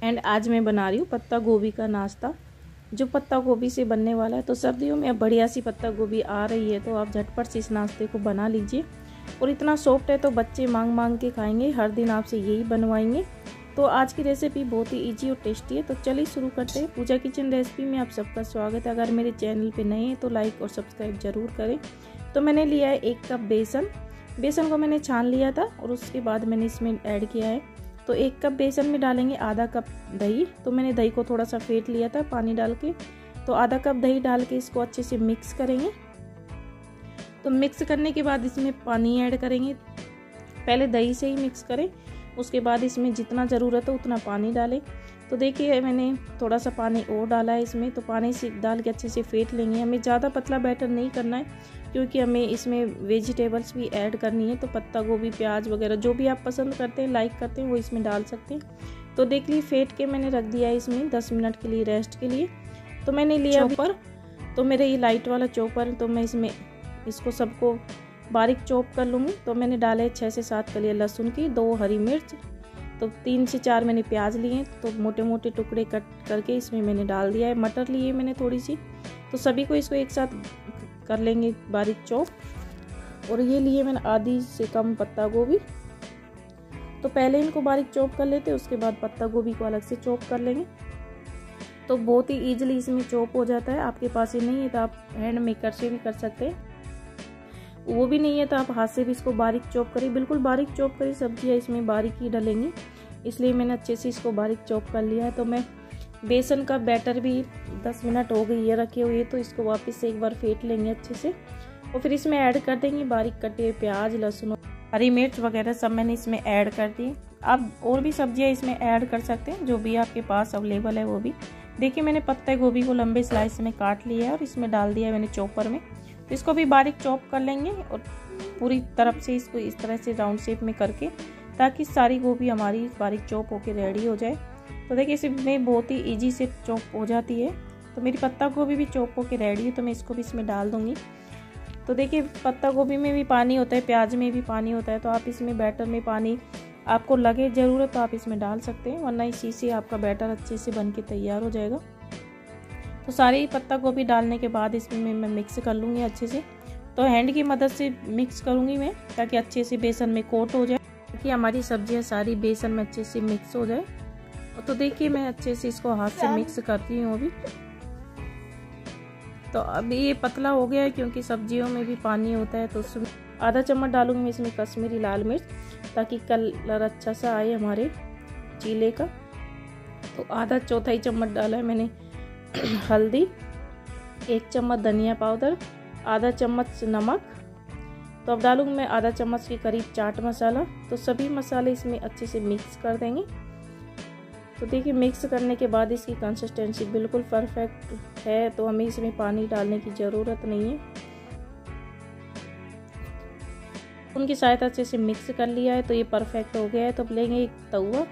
And आज मैं बना रही हूँ पत्ता गोभी का नाश्ता, जो पत्ता गोभी से बनने वाला है। तो सर्दियों में अब बढ़िया सी पत्ता गोभी आ रही है, तो आप झटपट से इस नाश्ते को बना लीजिए। और इतना सॉफ्ट है तो बच्चे मांग मांग के खाएंगे, हर दिन आपसे यही बनवाएंगे। तो आज की रेसिपी बहुत ही इजी और टेस्टी है। तो चलिए शुरू करते हैं। पूजा किचन रेसिपी में आप सबका स्वागत है। अगर मेरे चैनल पे नए हैं तो लाइक और सब्सक्राइब जरूर करें। तो मैंने लिया है 1 कप बेसन को मैंने छान लिया था और उसके बाद मैंने इसमें ऐड किया है। तो 1 कप बेसन में डालेंगे आधा कप दही। तो मैंने दही को थोड़ा सा फेंट लिया था पानी डाल के। तो आधा कप दही डाल के इसको अच्छे से मिक्स करेंगे। तो मिक्स करने के बाद इसमें पानी ऐड करेंगे। पहले दही से ही मिक्स करें, उसके बाद इसमें जितना ज़रूरत है उतना पानी डालें। तो देखिए मैंने थोड़ा सा पानी और डाला है इसमें। तो पानी से डाल के अच्छे से फेंट लेंगे। हमें ज़्यादा पतला बैटर नहीं करना है, क्योंकि हमें इसमें वेजिटेबल्स भी ऐड करनी है। तो पत्ता गोभी, प्याज वगैरह जो भी आप पसंद करते हैं, लाइक करते हैं, वो इसमें डाल सकते हैं। तो देख ली फेंट के मैंने रख दिया है इसमें 10 मिनट के लिए रेस्ट के लिए। तो मैंने लिया चॉपर, तो मेरे ये लाइट वाला चॉपर, तो मैं इसमें इसको सबको बारीक चॉप कर लूँगी। तो मैंने डाले 6 से 7 कलियां लहसुन की, 2 हरी मिर्च, तो 3 से 4 मैंने प्याज लिए। तो मोटे मोटे टुकड़े कट करके इसमें मैंने डाल दिया है। मटर लिए मैंने थोड़ी सी। तो सभी को इसको एक साथ कर लेंगे बारीक चॉप। और ये लिए मैंने आधी से कम पत्ता गोभी। तो पहले इनको बारीक चॉप कर लेते हैं, उसके बाद पत्ता गोभी को अलग से चॉप कर लेंगे। तो बहुत ही ईजिली इसमें चॉप हो जाता है। आपके पास ये नहीं है तो आप हैंड मेकर से भी कर सकते हैं, वो भी नहीं है तो आप हाथ से भी इसको बारीक चॉप करिए। बिल्कुल बारीक चॉप करिए, सब्जियाँ इसमें बारीक ही डलेंगी, इसलिए मैंने अच्छे से इसको बारीक चॉप कर लिया है। तो मैं बेसन का बैटर भी 10 मिनट हो गई है रखे हुए, तो इसको वापस से एक बार फेंट लेंगे अच्छे से। और फिर इसमें ऐड कर देंगे बारीक कटे हुए प्याज, लहसुन, हरी मिर्च वगैरह सब मैंने इसमें ऐड कर दी। आप और भी सब्जियां इसमें ऐड कर सकते हैं, जो भी आपके पास अवेलेबल है वो भी। देखिए मैंने पत्ता गोभी को लंबे स्लाइस में काट लिया है और इसमें डाल दिया है मैंने चॉपर में। तो इसको भी बारीक चॉप कर लेंगे और पूरी तरफ से इसको इस तरह से राउंड शेप में करके, ताकि सारी गोभी हमारी बारीक चॉप होके रेडी हो जाए। तो देखिए इसमें बहुत ही इजी से चॉप हो जाती है। तो मेरी पत्ता गोभी भी चॉप होके रेडी है, तो मैं इसको भी इसमें डाल दूंगी। तो देखिए पत्ता गोभी में भी पानी होता है, प्याज में भी पानी होता है। तो आप इसमें बैटर में पानी आपको लगे ज़रूरत तो आप इसमें डाल सकते हैं, वरना इसी से आपका बैटर अच्छे से बन के तैयार हो जाएगा। तो सारी पत्ता गोभी डालने के बाद इसमें मैं मिक्स कर लूँगी अच्छे से। तो हैंड की मदद से मिक्स करूँगी मैं, ताकि अच्छे से बेसन में कोट हो जाए, ताकि हमारी सब्जियाँ सारी बेसन में अच्छे से मिक्स हो जाए। तो देखिए मैं अच्छे से इसको हाथ से मिक्स करती हूँ अभी। तो अभी ये पतला हो गया है, क्योंकि सब्जियों में भी पानी होता है। तो उसमें आधा चम्मच डालूंगी मैं इसमें कश्मीरी लाल मिर्च, ताकि कलर अच्छा सा आए हमारे चीले का। तो आधा चौथाई चम्मच डाला है मैंने हल्दी, 1 चम्मच धनिया पाउडर, आधा चम्मच नमक। तो अब डालूंगी मैं आधा चम्मच के करीब चाट मसाला। तो सभी मसाले इसमें अच्छे से मिक्स कर देंगे। तो देखिए मिक्स करने के बाद इसकी कंसिस्टेंसी बिल्कुल परफेक्ट है, तो हमें इसमें पानी डालने की ज़रूरत नहीं है। उनकी सहायता से मिक्स कर लिया है, तो ये परफेक्ट हो गया है। तो अब लेंगे एक तवा।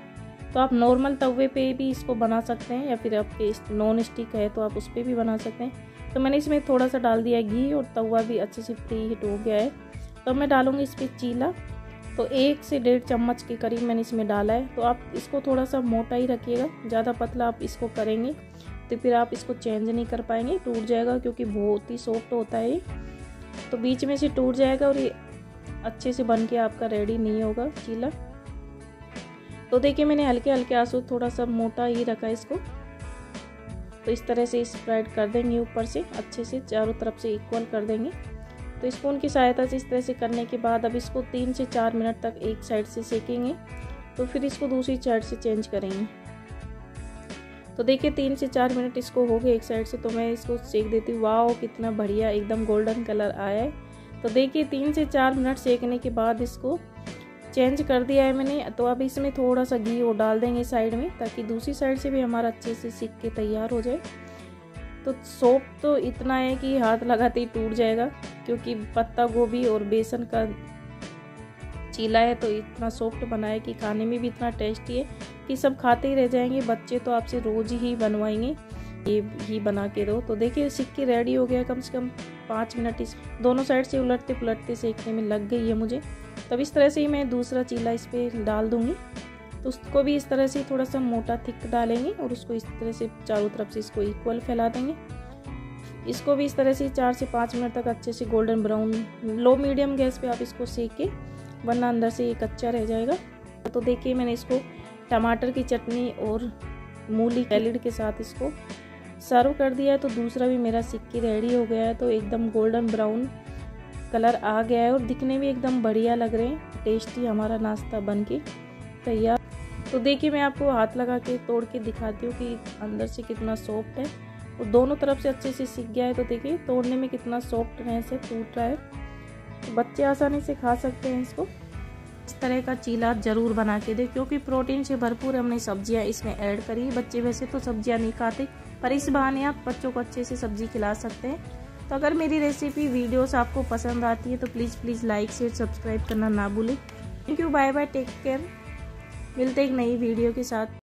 तो आप नॉर्मल तवे पे भी इसको बना सकते हैं, या फिर आपके नॉन स्टिक है तो आप उस पर भी बना सकते हैं। तो मैंने इसमें थोड़ा सा डाल दिया है घी, और तवा भी अच्छे से प्री हीट हो गया है। तो मैं डालूंगी इस पर चीला। तो 1 से 1.5 चम्मच के करीब मैंने इसमें डाला है। तो आप इसको थोड़ा सा मोटा ही रखिएगा, ज़्यादा पतला आप इसको करेंगे तो फिर आप इसको चेंज नहीं कर पाएंगे, टूट जाएगा, क्योंकि बहुत ही सॉफ्ट होता है ये। तो बीच में से टूट जाएगा और ये अच्छे से बन के आपका रेडी नहीं होगा चीला। तो देखिए मैंने हल्के हल्के आंसू थोड़ा सा मोटा ही रखा है इसको। तो इस तरह से स्प्रेड कर देंगे ऊपर से, अच्छे से चारों तरफ से इक्वल कर देंगे। तो स्पून की सहायता से इस तरह से करने के बाद अब इसको 3 से 4 मिनट तक एक साइड से सेकेंगे। तो फिर इसको दूसरी साइड से चेंज करेंगे। तो देखिए 3 से 4 मिनट इसको हो गए एक साइड से। तो मैं इसको सेक देती हूँ। वाह कितना बढ़िया एकदम गोल्डन कलर आया है। तो देखिए 3 से 4 मिनट सेकने के बाद इसको चेंज कर दिया है मैंने। तो अब इसमें थोड़ा सा घी और डाल देंगे साइड में, ताकि दूसरी साइड से भी हमारा अच्छे से सिक के तैयार हो जाए। तो सॉफ्ट तो इतना है कि हाथ लगाते ही टूट जाएगा, क्योंकि पत्ता गोभी और बेसन का चीला है। तो इतना सॉफ्ट बना है कि खाने में भी इतना टेस्टी है कि सब खाते ही रह जाएंगे। बच्चे तो आपसे रोज़ ही बनवाएंगे, ये ही बना के दो। तो देखिए सिक के रेडी हो गया। कम से कम 5 मिनट इस दोनों साइड से उलटते पुलटते सेकने में लग गई है मुझे। तब इस तरह से ही मैं दूसरा चीला इस पर डाल दूँगी। तो उसको भी इस तरह से थोड़ा सा मोटा थिक डालेंगे और उसको इस तरह से चारों तरफ से इसको इक्वल फैला देंगे। इसको भी इस तरह से 4 से 5 मिनट तक अच्छे से गोल्डन ब्राउन लो मीडियम गैस पे आप इसको सेक के, वरना अंदर से ये कच्चा रह जाएगा। तो देखिए मैंने इसको टमाटर की चटनी और मूली सैलेड के साथ इसको सर्व कर दिया है। तो दूसरा भी मेरा सिक्की रेडी हो गया है। तो एकदम गोल्डन ब्राउन कलर आ गया है और दिखने में एकदम बढ़िया लग रहे हैं। टेस्टी हमारा नाश्ता बन के तैयार। तो देखिए मैं आपको हाथ लगा के तोड़ के दिखाती हूँ कि अंदर से कितना सॉफ्ट है और दोनों तरफ से अच्छे से सिक गया है। तो देखिए तोड़ने में कितना सॉफ्ट है, से टूट रहा है। तो बच्चे आसानी से खा सकते हैं इसको। इस तरह का चीला ज़रूर बना के दें, क्योंकि प्रोटीन से भरपूर हमने सब्जियां इसमें ऐड करी। बच्चे वैसे तो सब्जियां नहीं खाते, पर इस बहाने आप बच्चों को अच्छे से सब्जी खिला सकते हैं। तो अगर मेरी रेसिपी वीडियोस आपको पसंद आती है तो प्लीज़ लाइक शेयर सब्सक्राइब करना ना भूलें। Thank you, bye bye, take care. मिलते एक नई वीडियो के साथ।